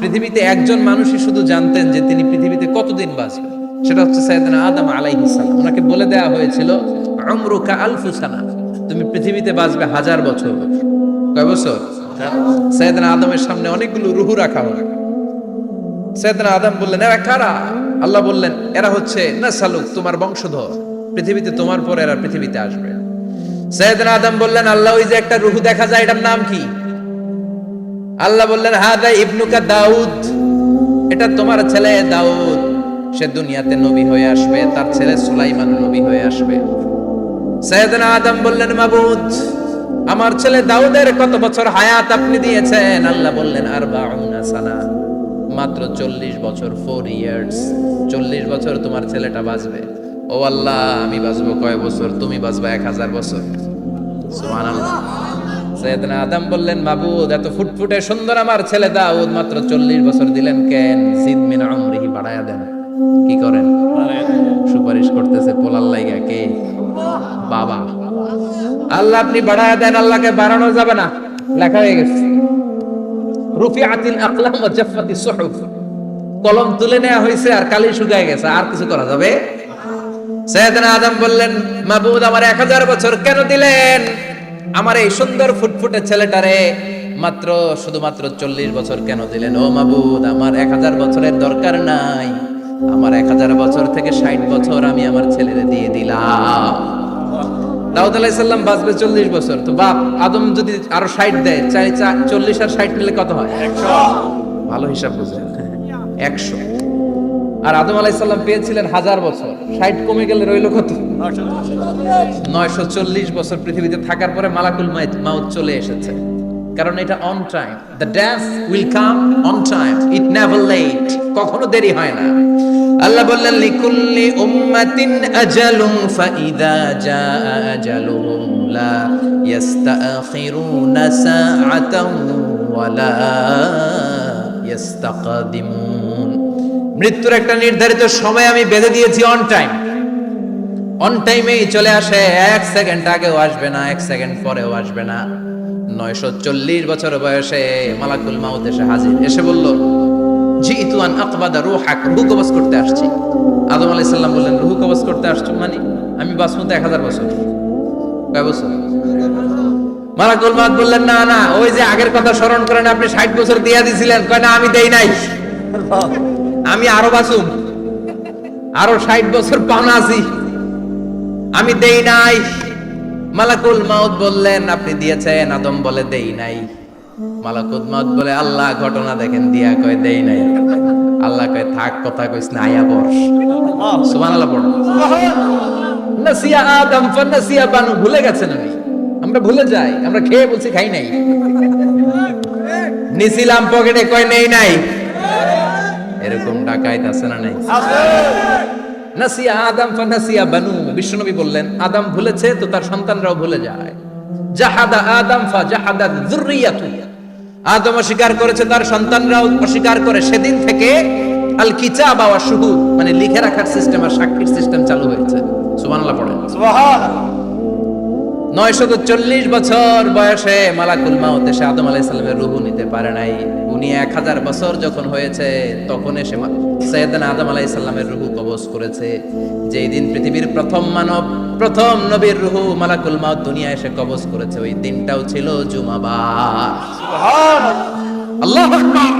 পৃথিবীতে একজন মানুষই শুধু জানতেন যে তিনি পৃথিবীতে কতদিন বাঁচবেন, সেটা হচ্ছে সাইয়েদনা আদম আলাইহিস সালাম। ওনাকে বলে দেয়া হয়েছিল উমরুকা আলফু সানা, তুমি পৃথিবীতে বাঁচবে 1000 বছর। কয় বছর? সাইয়েদনা আদমের সামনে অনেকগুলো রূহ রাখা হলো। সাইয়েদনা আদম বললেন, এরা কারা? আল্লাহ বললেন, এরা হচ্ছে নাসালুক, তোমার বংশধর, পৃথিবীতে তোমার পরে এরা পৃথিবীতে আসবে। সাইয়েদনা আদম বললেন, আল্লাহ ওই যে একটা রূহ দেখা যায়, এটার নাম কি? আল্লাহ বললেন, হাদা ইবনুকা দাউদ, এটা তোমার ছেলে দাউদ, সে দুনিয়াতে নবী হয়ে আসবে, তার ছেলে সুলাইমান নবী হয়ে আসবে। সাইয়েদনা আদম বললেন, মাবুদ, আমার ছেলে দাউদের কত বছর হায়াত আপনি দিয়েছেন? আল্লাহ বললেন, 40 সানা, মাত্র 40 বছর, 4 ইয়ার্স, 40 বছর তোমার ছেলেটা বাঁচবে। ও আল্লাহ, আমি বাঁচবো কয় বছর? তুমি বাঁচবা 1000 বছর। সুবহানাল্লাহ। সাইয়েদনা আদম বললেন, মাবুদ, এত ফুটফুটে সুন্দর আমার ছেলে দাউদ, মাত্র 40 বছর দিলেন কেন? জিদ মিন উমরিহি, বাড়ায়া দেন। কি করেন? সুপারিশ করতেছে পোলার লাইগা কে? বাবা। আল্লাহ আপনি বাড়ায়া দেন, আল্লাহকে বাড়ানো যাবে না, লেখা হয়ে গেছে। রুফিআতিল আকলাম ওয়া জাফফাতিস সুহুফ, কলম তুলে নেওয়া হয়েছে আর কালি শুকায় গেছে, আর কিছু করা যাবে? সাইয়েদনা আদম বললেন, মাবুদ, আমার 1000 বছর কেন দিলেন? আমার এই সুন্দর ফুটফুটে ছেলেটারে মাত্র শুধুমাত্র 40 বছর কেন দিলেন? ও মাবুদ, আমার 1000 বছরের দরকার নাই, আমার 1000 বছর থেকে 60 বছর আমি আমার ছেলেরে দিয়ে দিলাম। দাউদ আলাইহিস সালাম বাঁচবে 40 বছর, তো বাপ আদম যদি আরো 60 দেয়, 40 আর 60 মিলে কত হয়? 100। ভালো হিসাব বুঝেন, 100। আর আদম আলাইহিস সালাম পেয়েছিলেন 1000 বছর, 60 কমে গেলে রইল কত? 940 বছর পৃথিবীতে থাকার পরে মালাকুল মাউত চলে এসেছে, কারণ এটা on time. The death will come on time, it never late, কখনো দেরি হয় না। আল্লাহ বললেন, লিকুল্লি উম্মাতিন আজালুন ফাইদা জাআ আজালুহুম লা ইস্তাখিরুনা সাআতান ওয়া লা ইস্তাকদিমুন। মৃত্যুর একটা নির্ধারিত সময় আমি বেঁধে দিয়েছি, অন টাইম, অন টাইমেই চলে আসে, 1 সেকেন্ড আগেও আসবে না, 1 সেকেন্ড পরেও আসবে না। 940 বছর বয়সে মালাকুল মাউত এসে হাজির, এসে বলল, জিতু আন আকবাদা রূহাক, রূহ কবজ করতে আসছি। আদম আলাইহিস সালাম বললেন, রূহ কবজ করতে আসছো মানে? আমি বাঁচবো তো 1000 বছর। কয় বছর? মালাকুল মাউত বললেন, না না, ওই যে আগের কথা স্মরণ করেন, আপনি 60 বছর দিয়া দিছিলেন। কয় না, আমি দেই নাই, আমি আরো বাঁচুম, আরো 60 বছর পাওনা আছি, আমি দেই নাই। মালাকুল মাউত বললেন, আপনি দিয়েছেন। আদম বলে, দেই নাই। মালাকুল মাউত বলে, আল্লাহ ঘটনা দেখেন, দিয়া কয় দেই নাই। আল্লাহ কয়, থাক, কথা কইস না, আয়া পড়। সুবহানাল্লাহ পড়ো। নাসিয়া আদম ফানাসিয়া বানু, ভুলে গেছেন উনি, আমরা ভুলে যাই, আমরা খেয়ে বলছি খাই নাই, নিছিলাম পকেটে, কয় নেই নাই। এরকম ডাকাইত আছে না নাই? নাসিয়া আদম ফানাসিয়া বানু, বিশ্বনবী বললেন, আদম ভুলেছে তো তার সন্তানরাও ভুলে যায়। জাহাদা আদম ফাজাহাদাত যুররিয়াতু, আদম অস্বীকার করেছে, তার সন্তানরাও অস্বীকার করে। সেদিন থেকে আল কিতাবা ওয়া শুহুদ, মানে লিখে রাখার সিস্টেম আর সাক্ষীর সিস্টেম চালু হয়েছে। সুবহানাল্লাহ পড়েন। সুবহানাল্লাহ। 940 বছর বয়সে মালাকুল মাউত এসে আদম আলাইহিস সালামের রূহ নিতে পারে নাই। উনি 1000 বছর যখন হয়েছে তখন এসে সাইয়েদনা আদম আলাইহিস সালামের রূহ কবজ করেছে। যেই দিন পৃথিবীর প্রথম মানব, প্রথম নবীর রূহ মালাকুল মাউত দুনিয়ায় এসে কবজ করেছে, ওই দিনটাও ছিল জুমাবার। সুবহানাল্লাহ, আল্লাহু আকবার।